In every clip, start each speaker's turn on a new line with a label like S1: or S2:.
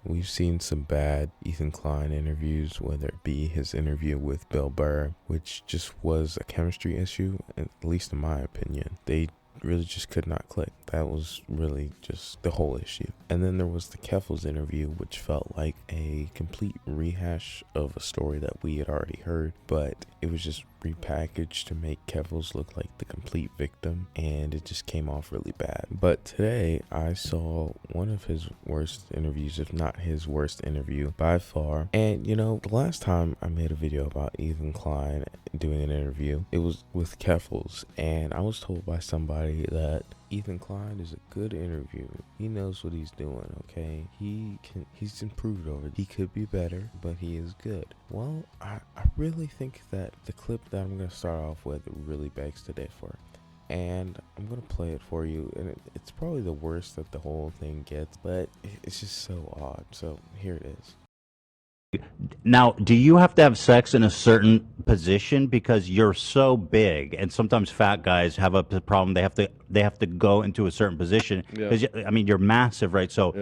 S1: We've seen some bad Ethan Klein interviews, whether it be his interview with Bill Burr, which just was a chemistry issue, at least in my opinion. They really just could not click. That was really just the whole issue. And then there was the Keffels interview, which felt like a complete rehash of a story that we had already heard, but it was just repackaged to make Keffels look like the complete victim, and it just came off really bad. But today I saw one of his worst interviews, if not his worst interview by far. And you know, the last time I made a video about Ethan Klein doing an interview, it was with Keffels, and I was told by somebody that Ethan Klein is a good interviewer. He knows what he's doing, okay? He's improved over it. He could be better, but he is good. Well, I really think that the clip that I'm going to start off with really begs the day for it. And I'm going to play it for you, and it's probably the worst that the whole thing gets, but it's just so odd. So here it is.
S2: Now, do you have to have sex in a certain position because you're so big, and sometimes fat guys have a problem. They have to go into a certain position because I mean you're massive, right? So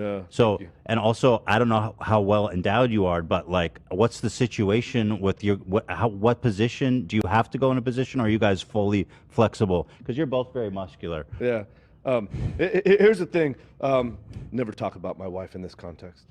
S2: and also I don't know how well endowed you are, but like, what's the situation with your what position do you have to go in a position? Or are you guys fully flexible? Because you're both very muscular.
S3: Yeah. Here's the thing. Never talk about my wife in this context.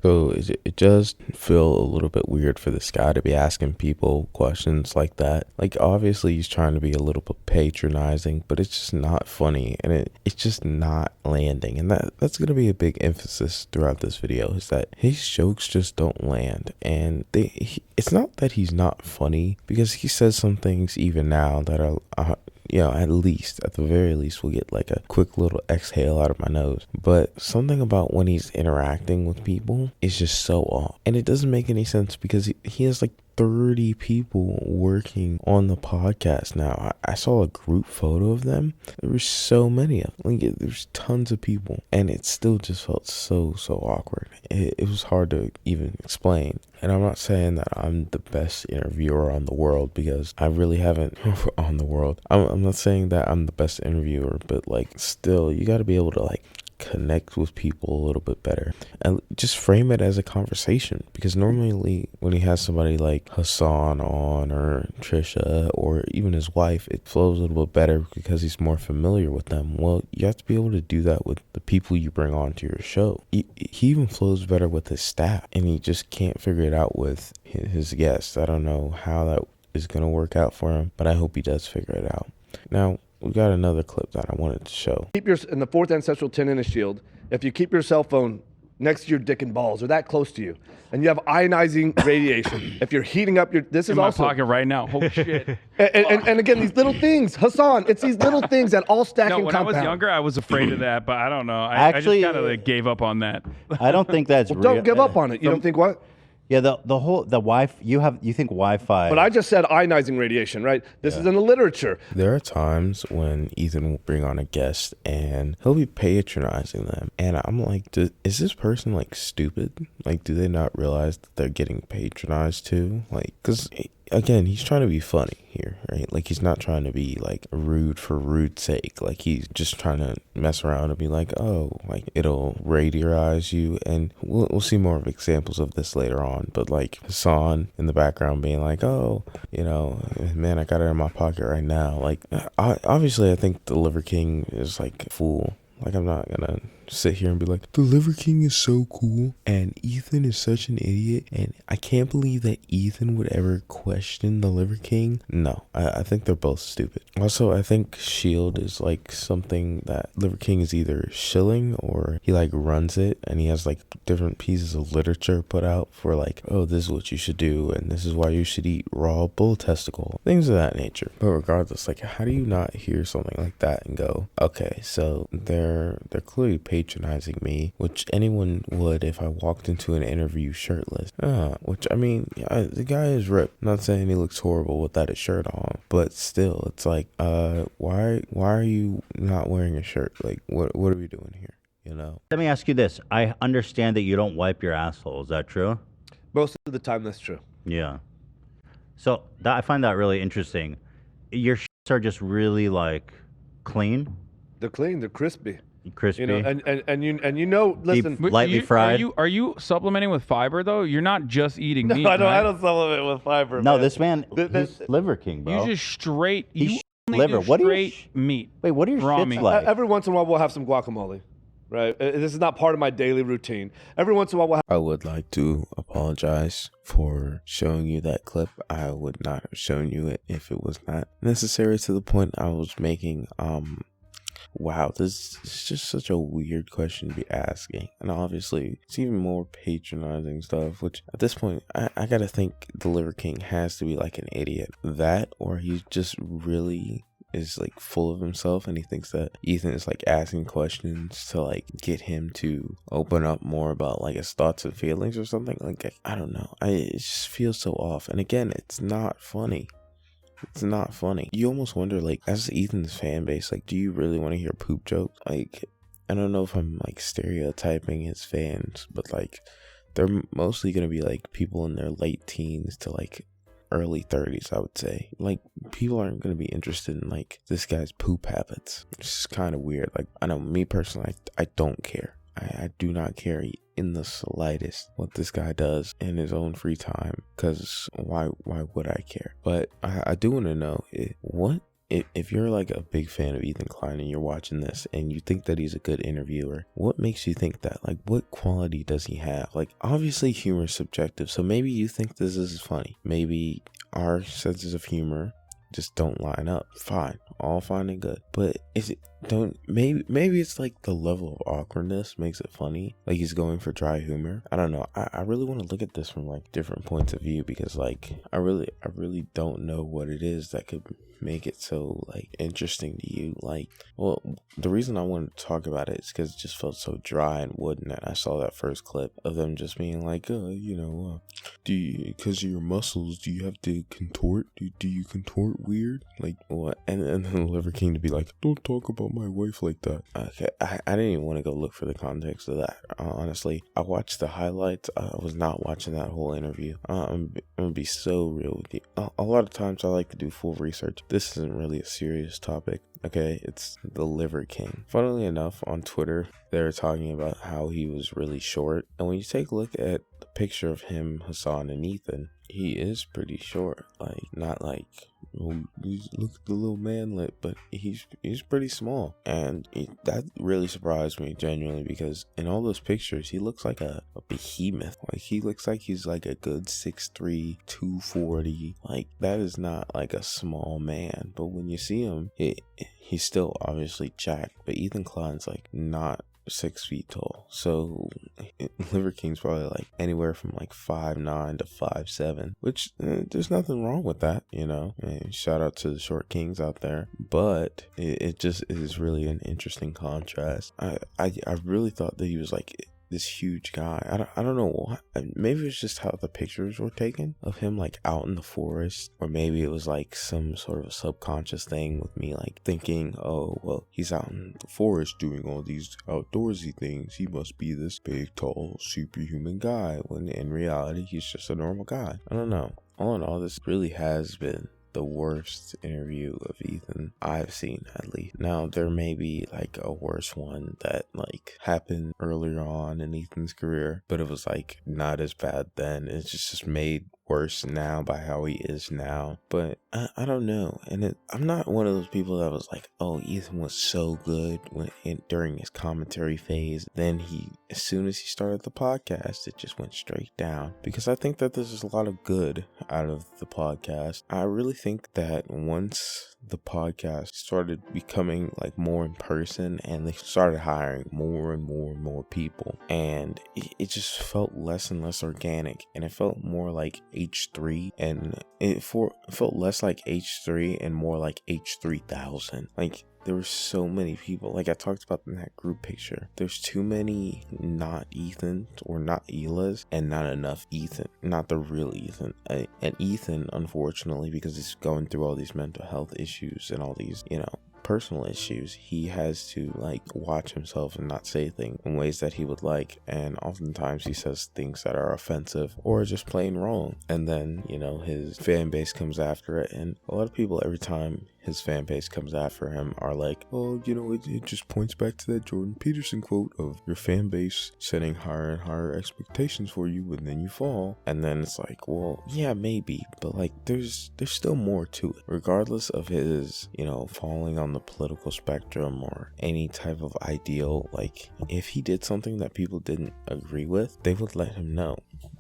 S1: So it does feel a little bit weird for this guy to be asking people questions like that. Like, obviously he's trying to be a little bit patronizing, but it's just not funny, and it's just not landing. And that's going to be a big emphasis throughout this video, is that his jokes just don't land. And it's not that he's not funny, because he says some things even now that are at the very least, we'll get like a quick little exhale out of my nose. But something about when he's interacting with people is just so off. And it doesn't make any sense because he has like 30 people working on the podcast now. I saw a group photo of them. There were so many of them. Like, there's tons of people, and it still just felt so awkward. It was hard to even explain. And I'm not saying that I'm the best interviewer on the world, because I really haven't on the world. I'm not saying that I'm the best interviewer, but like, still, you got to be able to like connect with people a little bit better and just frame it as a conversation, because normally when he has somebody like Hassan on, or Trisha, or even his wife, it flows a little bit better because he's more familiar with them. Well, you have to be able to do that with the people you bring onto your show. He even flows better with his staff, and he just can't figure it out with his guests. I don't know how that is going to work out for him, but I hope he does figure it out. Now, we got another clip that I wanted to show.
S3: Keep in the fourth ancestral tendon and shield. If you keep your cell phone next to your dick and balls, or that close to you, and you have ionizing radiation, if you're heating up this is
S4: in
S3: also
S4: my pocket right now. Holy shit!
S3: And again, these little things, Hassan. It's these little things that all stack
S4: No,
S3: in
S4: when
S3: compound.
S4: I was younger, I was afraid of that, but I don't know. I just kind of like gave up on that.
S2: I don't think that's real.
S3: Don't give up on it. You don't think what?
S2: Yeah, the Wi-Fi, you think Wi-Fi.
S3: But I just said ionizing radiation, right? This is in the literature.
S1: There are times when Ethan will bring on a guest and he'll be patronizing them. And I'm like, is this person like stupid? Like, do they not realize that they're getting patronized too? Like, because again, he's trying to be funny here, right? Like, he's not trying to be like rude for rude's sake. Like, he's just trying to mess around and be like, oh, like, it'll radiarize you. And we'll see more of examples of this later on. But like Hassan in the background being like, oh, you know, man, I got it in my pocket right now. Like, obviously I think the Liver King is like a fool. Like, I'm not gonna sit here and be like, the Liver King is so cool and Ethan is such an idiot, and I can't believe that Ethan would ever question the Liver King. No, I think they're both stupid. Also, I think Shield is like something that Liver King is either shilling, or he like runs it, and he has like different pieces of literature put out for like, oh, this is what you should do, and this is why you should eat raw bull testicle, things of that nature. But regardless, like, how do you not hear something like that and go, okay, so they're clearly patronizing me, which anyone would if I walked into an interview shirtless. Which, I mean, the guy is ripped. I'm not saying he looks horrible without his shirt on, but still, it's like, why are you not wearing a shirt? Like, what are we doing here? You know?
S2: Let me ask you this. I understand that you don't wipe your asshole. Is that true?
S3: Most of the time, that's true.
S2: Yeah. So I find that really interesting. Your shits are just really like clean.
S3: They're clean. They're crispy.
S2: crispy.
S3: You know, and you know, listen,
S2: lightly fried.
S4: Are you supplementing with fiber though? You're not just eating meat.
S3: I don't.
S4: Right?
S3: I don't supplement with fiber.
S2: No,
S3: man.
S2: this man, he's Liver King, bro.
S4: You just straight. You only
S2: liver.
S4: do
S2: What
S4: straight meat.
S2: Wait, what are your
S4: raw
S2: shits
S4: meat.
S2: like?
S3: Every once in a while, we'll have some guacamole. Right. This is not part of my daily routine. Every once in a while,
S1: I would like to apologize for showing you that clip. I would not have shown you it if it was not necessary to the point I was making. Wow, this is just such a weird question to be asking. And obviously, it's even more patronizing stuff, which at this point, I gotta think the Liver King has to be like an idiot. That, or he's just really is like full of himself and he thinks that Ethan is like asking questions to like get him to open up more about like his thoughts and feelings or something. Like, I don't know. It just feels so off. And again, it's not funny. It's not funny. You almost wonder, like, as Ethan's fan base, like, do you really want to hear poop jokes? Like, I don't know if I'm like stereotyping his fans, but like, they're mostly gonna be like people in their late teens to like early 30s, I would say. Like, people aren't going to be interested in like this guy's poop habits. It's kind of weird. Like, I know me personally, I don't care. I do not care in the slightest what this guy does in his own free time, because why would I care? But I do want to know if you're like a big fan of Ethan Klein and you're watching this and you think that he's a good interviewer, what makes you think that? Like, what quality does he have? Like, obviously humor is subjective, so maybe you think this is funny. Maybe our senses of humor just don't line up. Fine, all fine and good. But maybe it's like the level of awkwardness makes it funny. Like, he's going for dry humor. I don't know. I really want to look at this from like different points of view, because like I really don't know what it is that could make it so like interesting to you. Like, well, the reason I wanted to talk about it is because it just felt so dry and wooden. And I saw that first clip of them just being like, do you, because of your muscles, do you have to contort? Do you contort weird? Like, what? And then the Liver King to be like, don't talk about my wife like that. Okay, I didn't even want to go look for the context of that. Honestly, I watched the highlights. I was not watching that whole interview. I'm gonna be so real with you. A lot of times I like to do full research. This isn't really a serious topic. Okay, it's the Liver King. Funnily enough, on Twitter, they're talking about how he was really short. And when you take a look at the picture of him, Hassan, and Ethan, he is pretty short. Like, not like, look at the little manlet, but he's pretty small. And that really surprised me, genuinely, because in all those pictures, he looks like a behemoth. Like, he looks like he's like a good 6'3", 240. Like, that is not like a small man. But when you see him, he's still obviously jacked. But Ethan Klein's like not 6 feet tall, so Liver King's probably like anywhere from like 5'9" to 5'7", which there's nothing wrong with that, you know. And shout out to the short kings out there, but it just is really an interesting contrast. I really thought that he was like this huge guy. I don't know what. Maybe it's just how the pictures were taken of him like out in the forest, or maybe it was like some sort of a subconscious thing with me, like thinking, oh well, he's out in the forest doing all these outdoorsy things, he must be this big, tall, superhuman guy, when in reality he's just a normal guy. I don't know. All in all, this really has been the worst interview of Ethan I've seen, at least. Now, there may be like a worse one that like happened earlier on in Ethan's career, but it was like not as bad then. It's just made worse now by how he is now. But I don't know. And I'm not one of those people that was like, oh, Ethan was so good during his commentary phase. Then as soon as he started the podcast, it just went straight down. Because I think that there's a lot of good out of the podcast. I really think that once the podcast started becoming like more in person, and they started hiring more and more people, and it just felt less and less organic, and it felt more like H3, and it felt less like H3 and more like H3000. Like, there were so many people, like I talked about in that group picture. There's too many not Ethan or not Elas, and not enough Ethan, not the real Ethan. And Ethan, unfortunately, because he's going through all these mental health issues and all these, personal issues, he has to like watch himself and not say things in ways that he would like, and oftentimes he says things that are offensive or just plain wrong, and then his fan base comes after it. And a lot of people, every time his fan base comes after him are like, oh, you know, it just points back to that Jordan Peterson quote of your fan base setting higher and higher expectations for you, and then you fall. And then it's like, well, yeah, maybe, but like there's still more to it. Regardless of his, you know, falling on the political spectrum or any type of ideal, like if he did something that people didn't agree with, they would let him know.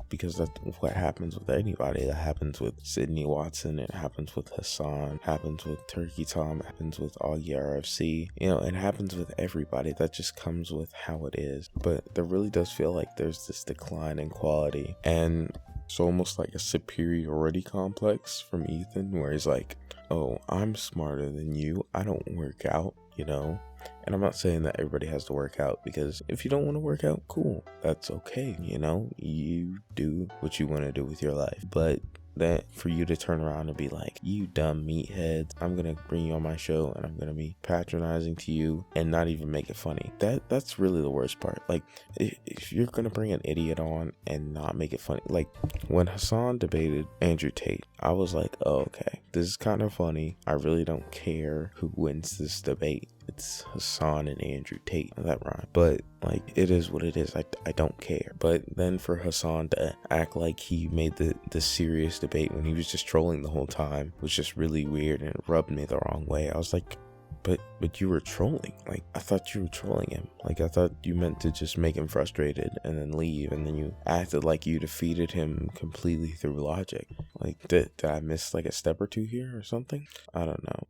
S1: Because that's what happens with anybody. That happens with Sydney Watson, it happens with Hassan, happens with Turkey Tom, happens with Augie RFC. You know, it happens with everybody. That just comes with how it is. But there really does feel like there's this decline in quality. And it's almost like a superiority complex from Ethan, where he's like, oh, I'm smarter than you. I don't work out, you know? And I'm not saying that everybody has to work out, because if you don't want to work out, cool, that's okay, you know, you do what you want to do with your life. But that for you to turn around and be like, you dumb meatheads, I'm gonna bring you on my show and I'm gonna be patronizing to you and not even make it funny, that's really the worst part. Like, if you're gonna bring an idiot on and not make it funny, like when Hassan debated Andrew Tate, I was like, oh, okay, this is kind of funny. I really don't care who wins this debate. It's Hassan and Andrew Tate. That rhyme. But like, it is what it is. I don't care. But then for Hassan to act like he made the serious debate when he was just trolling the whole time was just really weird, and it rubbed me the wrong way. I was like, but you were trolling. Like, I thought you were trolling him. Like, I thought you meant to just make him frustrated and then leave, and then you acted like you defeated him completely through logic. Like, did I miss like a step or two here or something? I don't know.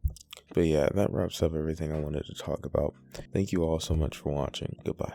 S1: But yeah, that wraps up everything I wanted to talk about. Thank you all so much for watching. Goodbye.